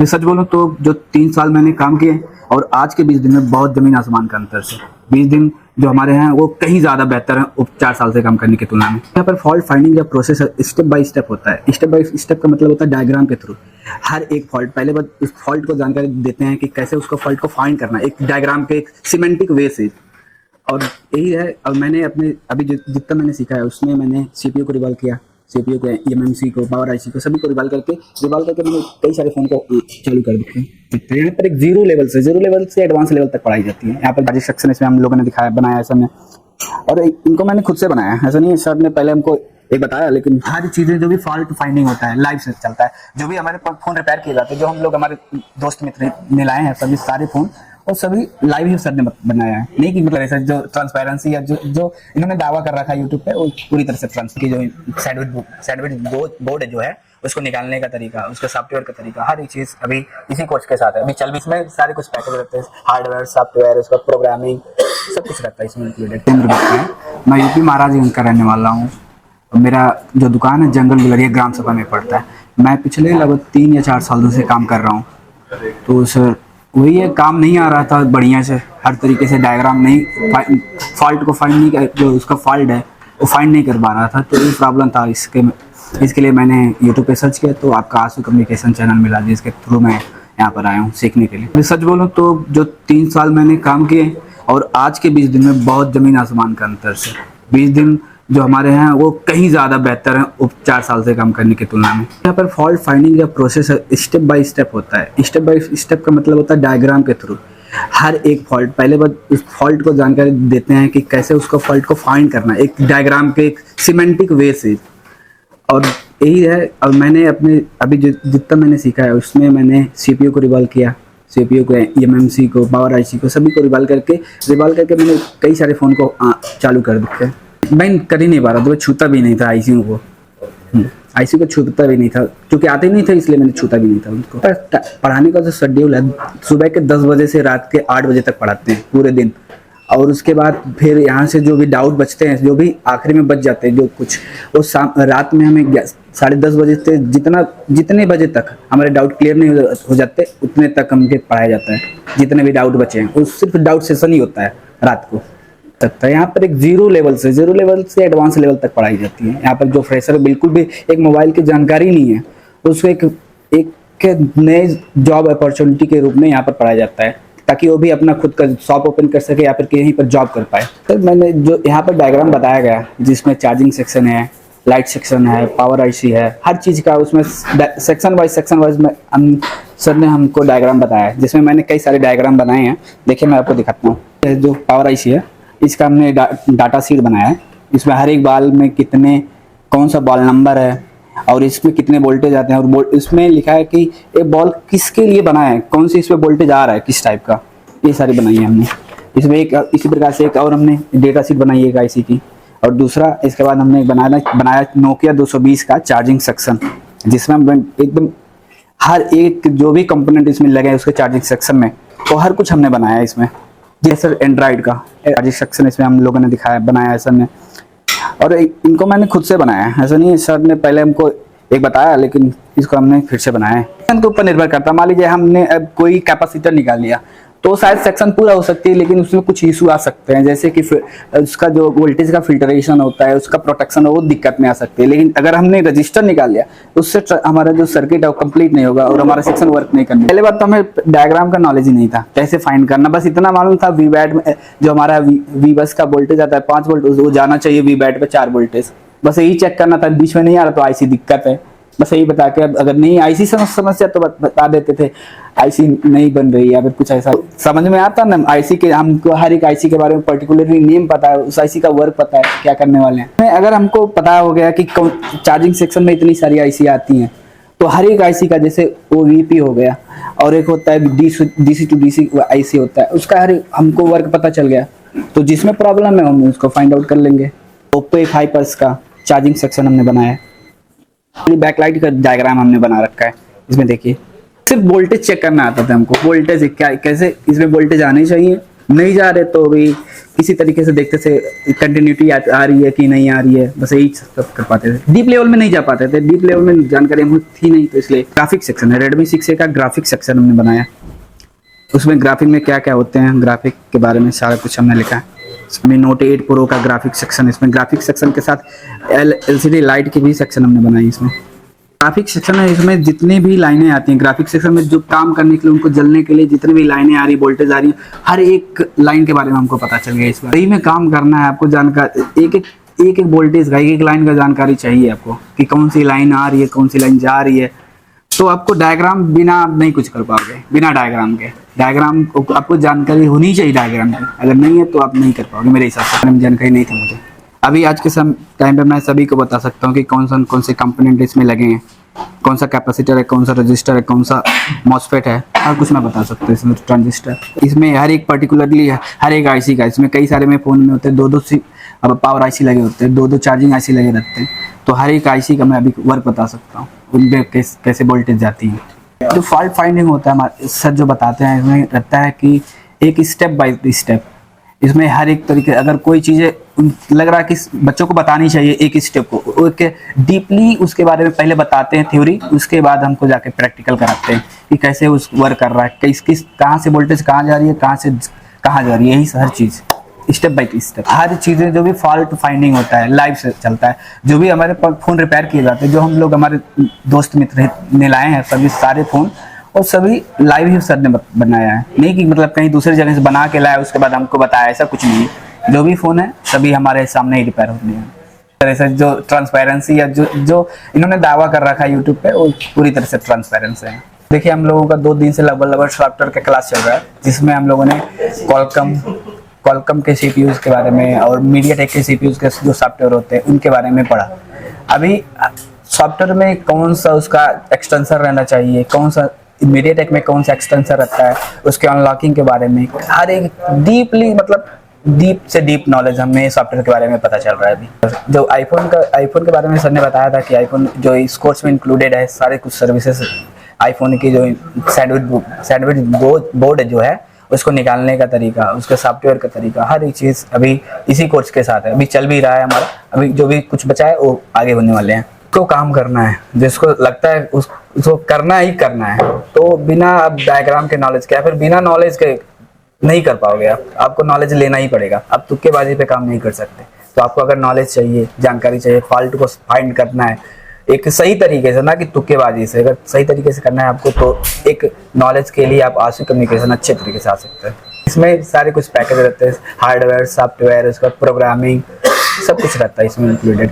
मैं सच बोलूं तो जो 3 साल मैंने काम किए और आज के 20 दिन में बहुत जमीन आसमान का अंतर से 20 दिन जो हमारे हैं वो कहीं ज़्यादा बेहतर है 4 साल से काम करने की तुलना में। यहाँ पर फॉल्ट फाइंडिंग का प्रोसेस स्टेप बाय स्टेप होता है। स्टेप बाय स्टेप का मतलब होता है डायग्राम के थ्रू हर एक फॉल्ट पहले बार उस फॉल्ट को जानकारी देते हैं कि कैसे उसको फॉल्ट को फाइंड करना है एक डायग्राम के एक सिमेंटिक वे से। और यही है। और मैंने अपने अभी जितना मैंने सीखा है उसमें मैंने सीपीयू को रिवॉल्व किया, सीपीयू को, एमएमसी को, पावर आईसी को, सभी को रिवॉल्व करके मैंने कई सारे फोन को चालू कर दिए। तो यहाँ पर एक जीरो लेवल से एडवांस लेवल तक पढ़ाई जाती है। यहाँ पर बेसिक सेक्शन इसमें हम लोगों ने दिखाया बनाया ऐसा में, और इनको मैंने खुद से बनाया, ऐसा नहीं है सर ने पहले हमको एक बताया। लेकिन हर चीजें जो भी फॉल्ट फाइंडिंग होता है लाइव से चलता है, जो भी हमारे फोन रिपेयर किए जाते हैं, जो हम लोग हमारे दोस्त मित्र मिलाए हैं सभी सारे फोन और सभी लाइव ही सर ने बनाया है। नहीं कि मतलब ऐसा जो ट्रांसपेरेंसी या जो इन्होंने दावा कर रखा है यूट्यूब पे वो पूरी तरह से ट्रांसपेरेंसी की जो सैंडविच बोर्ड जो है उसको निकालने का तरीका, उसके सॉफ्टवेयर का तरीका, हर एक चीज अभी इसी कोच के साथ है। अभी चल भी इसमें सारे कुछ पैकेज रहते हैं, हार्डवेयर सॉफ्टवेयर उसका प्रोग्रामिंग सब कुछ रहता है इसमें इंक्लूडेड। मैं यूपी महाराजगंज का रहने वाला हूँ। मेरा जो दुकान है जंगल गुलरिया ग्राम सभा में पड़ता है। मैं पिछले लगभग 3 या 4 सालों से काम कर रहा हूँ। तो सर वही है, काम नहीं आ रहा था बढ़िया से, हर तरीके से डायग्राम नहीं, फॉल्ट को फाइंड नहीं, जो उसका फॉल्ट है वो फाइंड नहीं कर पा रहा था। तो ये प्रॉब्लम था। इसके लिए मैंने यूट्यूब पे सर्च किया तो आपका आंसू कम्युनिकेशन चैनल मिला, जिसके थ्रू मैं यहाँ पर आया हूँ सीखने के लिए। मैं सच बोलूँ तो जो 3 साल मैंने काम किए और आज के 20 दिन में बहुत जमीन आसमान का अंतर से 20 दिन जो हमारे हैं वो कहीं ज़्यादा बेहतर है 4 साल से काम करने की तुलना में। यहाँ पर फॉल्ट फाइंडिंग का प्रोसेस स्टेप बाय स्टेप होता है। स्टेप बाय स्टेप का मतलब होता है डायग्राम के थ्रू हर एक फॉल्ट पहले बार उस फॉल्ट को जानकारी देते हैं कि कैसे उसको फॉल्ट को फाइंड करना है एक डायग्राम के एक सिमेंटिक वे से। और यही है। और मैंने अपने अभी जितना मैंने सीखा है उसमें मैंने सीपीयू को रिवॉल्व किया, सीपीयू को, एमएमसी को, पावर आईसी को, सभी को रिवॉल्व करके मैंने कई सारे फ़ोन को चालू कर दिए। मैं कर ही नहीं पा रहा था, छूता भी नहीं था आईसी को, आईसी को छूता भी नहीं था क्योंकि आते नहीं थे, इसलिए मैंने छूता भी नहीं था उनको। पर पढ़ाने का जो शेड्यूल है सुबह के 10 बजे से रात के 8 बजे तक पढ़ाते हैं पूरे दिन। और उसके बाद फिर यहाँ से जो भी डाउट बचते हैं, जो भी आखिरी में बच जाते हैं जो कुछ, वो रात में हमें 10:30 बजे से जितने बजे तक हमारे डाउट क्लियर नहीं हो जाते उतने तक हमके पढ़ाया जाता है। जितने भी डाउट बचे हैं वो सिर्फ डाउट सेशन ही होता है रात को तक। यहाँ पर एक जीरो लेवल से एडवांस लेवल तक पढ़ाई जाती है। यहाँ पर जो फ्रेशर बिल्कुल भी एक मोबाइल की जानकारी नहीं है उसको एक नए जॉब अपॉर्चुनिटी के रूप में यहाँ पर पढ़ाया जाता है, ताकि वो भी अपना खुद का शॉप ओपन कर सके या फिर कहीं पर जॉब कर पाए। तो मैंने जो यहाँ पर डायग्राम बताया गया जिसमें चार्जिंग सेक्शन है, लाइट सेक्शन है, पावर आईसी है, हर चीज़ का उसमें सेक्शन वाइज में सर ने हमको डायग्राम बताया है, जिसमें मैंने कई सारे डायग्राम बनाए हैं। देखिए मैं आपको दिखाता हूँ। जो पावर आईसी है इसका हमने डाटा शीट बनाया है। इसमें हर एक बॉल में कौन सा बॉल नंबर है और इसमें कितने वोल्टेज आते हैं, और इसमें लिखा है कि ये बॉल किसके लिए बना है, कौन सी इसमें वोल्टेज आ रहा है, किस टाइप का, ये सारी बनाई है हमने। इसमें एक इसी प्रकार से एक और हमने डेटा शीट बनाई है आईसी की। और दूसरा इसके बाद हमने बनाया नोकिया 220 का चार्जिंग सेक्शन, जिसमें हम एकदम हर एक जो भी कंपोनेंट इसमें लगे हैं उसके चार्जिंग सेक्शन में वो हर कुछ हमने बनाया है इसमें। जैसे एंड्रॉइड का चार्जिंग सेक्शन इसमें हम लोगों ने दिखाया बनाया है सर ने, और इनको मैंने खुद से बनाया है, ऐसा नहीं है सर ने पहले हमको एक बताया, लेकिन इसको हमने फिर से बनाया है। सेक्शन के ऊपर निर्भर करता है। मान लीजिए हमने अब कोई कैपेसिटर निकाल लिया तो शायद सेक्शन पूरा हो सकती है, लेकिन उसमें कुछ इशू आ सकते हैं, जैसे कि उसका जो वोल्टेज का फिल्टरेशन होता है, उसका प्रोटेक्शन है, वो दिक्कत में आ सकती है। लेकिन अगर हमने रजिस्टर निकाल लिया उससे हमारा जो सर्किट है वो कंप्लीट नहीं होगा और हमारा सेक्शन वर्क नहीं करना। पहले बात तो हमें डायग्राम का नॉलेज ही नहीं था, कैसे फाइंड करना, बस इतना मालूम था वी बैट में जो हमारा वी बस का वोल्टेज आता है 5 वोल्ट, वो जाना चाहिए वी बैट पे 4 वोल्टेज, बस यही चेक करना था। बीच में नहीं आ रहा तो आईसी दिक्कत है, बस यही बता के, अगर नहीं आईसी समस्या तो बता देते थे आईसी नहीं बन रही है या फिर कुछ ऐसा समझ में आता ना। आईसी के हमको हर एक आईसी के बारे में पर्टिकुलरली नेम पता है, उस आईसी का वर्क पता है, क्या करने वाले हैं। अगर हमको पता हो गया कि चार्जिंग सेक्शन में इतनी सारी आईसी आती हैं तो हर एक आईसी का, जैसे ओवीपी हो गया और एक होता है डीसी टू डीसी आईसी होता है, उसका हर हमको वर्क पता चल गया तो जिसमें प्रॉब्लम है हम उसको फाइंड आउट कर लेंगे। ओप्पो एक हाइपर्स का चार्जिंग सेक्शन हमने बनाया है, बैकलाइट का डायग्राम हमने बना रखा है। इसमें देखिए सिर्फ वोल्टेज चेक करना आता था हमको, वोल्टेज क्या कैसे इसमें वोल्टेज आने चाहिए, नहीं जा रहे तो भी किसी तरीके से देखते थे कंटिन्यूटी आ रही है कि नहीं आ रही है, बस यही सब कर पाते थे। डीप लेवल में नहीं जा पाते थे, डीप लेवल में जानकारी हमको थी नहीं, तो इसलिए ग्राफिक सेक्शन है, रेडमी 6A का ग्राफिक सेक्शन हमने बनाया। उसमें ग्राफिक में क्या क्या होते हैं, ग्राफिक के बारे में सारा कुछ हमने लिखा है। इसमें नोट 8 प्रो का ग्राफिक सेक्शन, इसमें ग्राफिक सेक्शन के साथ LCD लाइट की भी सेक्शन हमने बनाई। इसमें ग्राफिक सेक्शन है, इसमें जितनी भी लाइनें आती हैं ग्राफिक सेक्शन में, जो काम करने के लिए उनको जलने के लिए जितनी भी लाइनें आ रही, वोल्टेज आ रही है, हर एक लाइन के बारे में हमको पता चल गया। इस बार सही में काम करना है आपको, जानकारी एक एक वोल्टेज का, एक लाइन का जानकारी चाहिए आपको कि कौन सी लाइन आ रही है, कौन सी लाइन जा रही है। तो आपको डायग्राम बिना नहीं कुछ कर पाओगे, बिना डायग्राम के। डायग्राम आपको जानकारी होनी चाहिए डायग्राम की, अगर नहीं है तो आप नहीं कर पाओगे। मेरे हिसाब से जानकारी नहीं थी मुझे। अभी आज के टाइम पे मैं सभी को बता सकता हूँ कि कौन से कंपोनेंट इसमें लगे हैं, कौन सा कैपेसिटर है, कौन सा रजिस्टर है, कौन सा मॉसफेट है, हर कुछ मैं बता सकता हूँ। इसमें ट्रांजिस्टर, इसमें हर एक पर्टिकुलरली हर एक आईसी का, इसमें कई सारे में फ़ोन में होते हैं 2-2 अब पावर आईसी लगे होते हैं, 2-2 चार्जिंग आईसी लगे रहते हैं। तो हर एक आईसी का मैं अभी वर्क बता सकता हूँ, उनमें कैसे वोल्टेज जाती है। जो फॉल्ट फाइंडिंग होता है हमारे सर जो बताते हैं, इसमें रहता है कि एक स्टेप बाय स्टेप, इसमें हर एक तरीके, अगर कोई चीज़ें लग रहा है कि बच्चों को बतानी चाहिए एक स्टेप को, डीपली उसके बारे में पहले बताते हैं थ्योरी, उसके बाद हमको जाके प्रैक्टिकल कराते हैं कि कैसे उस वर्क कर रहा है, कहाँ से वोल्टेज कहाँ जा रही है, कहाँ से कहाँ जा रही है, यही हर चीज़ स्टेप बाय स्टेप। हर चीज़ें जो भी फॉल्ट फाइंडिंग होता है लाइव से चलता है, जो भी हमारे फ़ोन रिपेयर किए जाते हैं, जो हम लोग हमारे दोस्त मित्र ने लाए हैं सभी सारे फ़ोन, और सभी लाइव ही सर ने बनाया है, नहीं कि मतलब कहीं दूसरी जगह से बना के लाया उसके बाद हमको बताया, ऐसा कुछ नहीं है। जो भी फ़ोन है सभी हमारे सामने ही रिपेयर होते हैं। तरह से जो ट्रांसपेरेंसी या जो इन्होंने दावा कर रखा है यूट्यूब पे, वो पूरी तरह से ट्रांसपेरेंसी है। देखिए हम लोगों का 2 दिन से लगभग सॉफ्टवेयर का क्लास चल रहा है, जिसमें हम लोगों ने कॉलकम के सीपीयूज के बारे में और मीडियाटेक के सीपीयूज के जो सॉफ्टवेयर होते हैं उनके बारे में पढ़ा। अभी सॉफ्टवेयर में कौन सा उसका एक्सटेंशन रहना चाहिए, कौन सा मीडियाटेक में कौन सा एक्सटेंशन रहता है, उसके अनलॉकिंग के बारे में हर एक डीपली, मतलब डीप से डीप नॉलेज हमें सॉफ्टवेयर के बारे में पता चल रहा है। अभी जो आईफोन के बारे में सर ने बताया था कि आईफोन जो इस कोर्स में इंक्लूडेड है, सारे कुछ सर्विसेज आईफोन की, जो सैंडविच बोर्ड जो है उसको निकालने का तरीका, उसके सॉफ्टवेयर का तरीका, हर एक चीज़ अभी इसी कोर्स के साथ है। अभी चल भी रहा है हमारा, अभी जो भी कुछ बचा है वो आगे होने वाले हैं। को काम करना है, जिसको लगता है उसको करना ही करना है, तो बिना आप डायग्राम के नॉलेज के या फिर बिना नॉलेज के नहीं कर पाओगे। आपको नॉलेज लेना ही पड़ेगा, आप तुक्केबाजी पे काम नहीं कर सकते। तो आपको अगर नॉलेज चाहिए, जानकारी चाहिए, फॉल्ट को फाइंड करना है एक सही तरीके से, ना कि तुक्केबाजी से, अगर सही तरीके से करना है आपको, तो एक नॉलेज के लिए आप आशु कम्युनिकेशन अच्छे तरीके से आ सकते हैं। इसमें सारे कुछ पैकेज रहते हैं, हार्डवेयर, सॉफ्टवेयर, उसका प्रोग्रामिंग, सब कुछ रहता है इसमें इंक्लूडेड।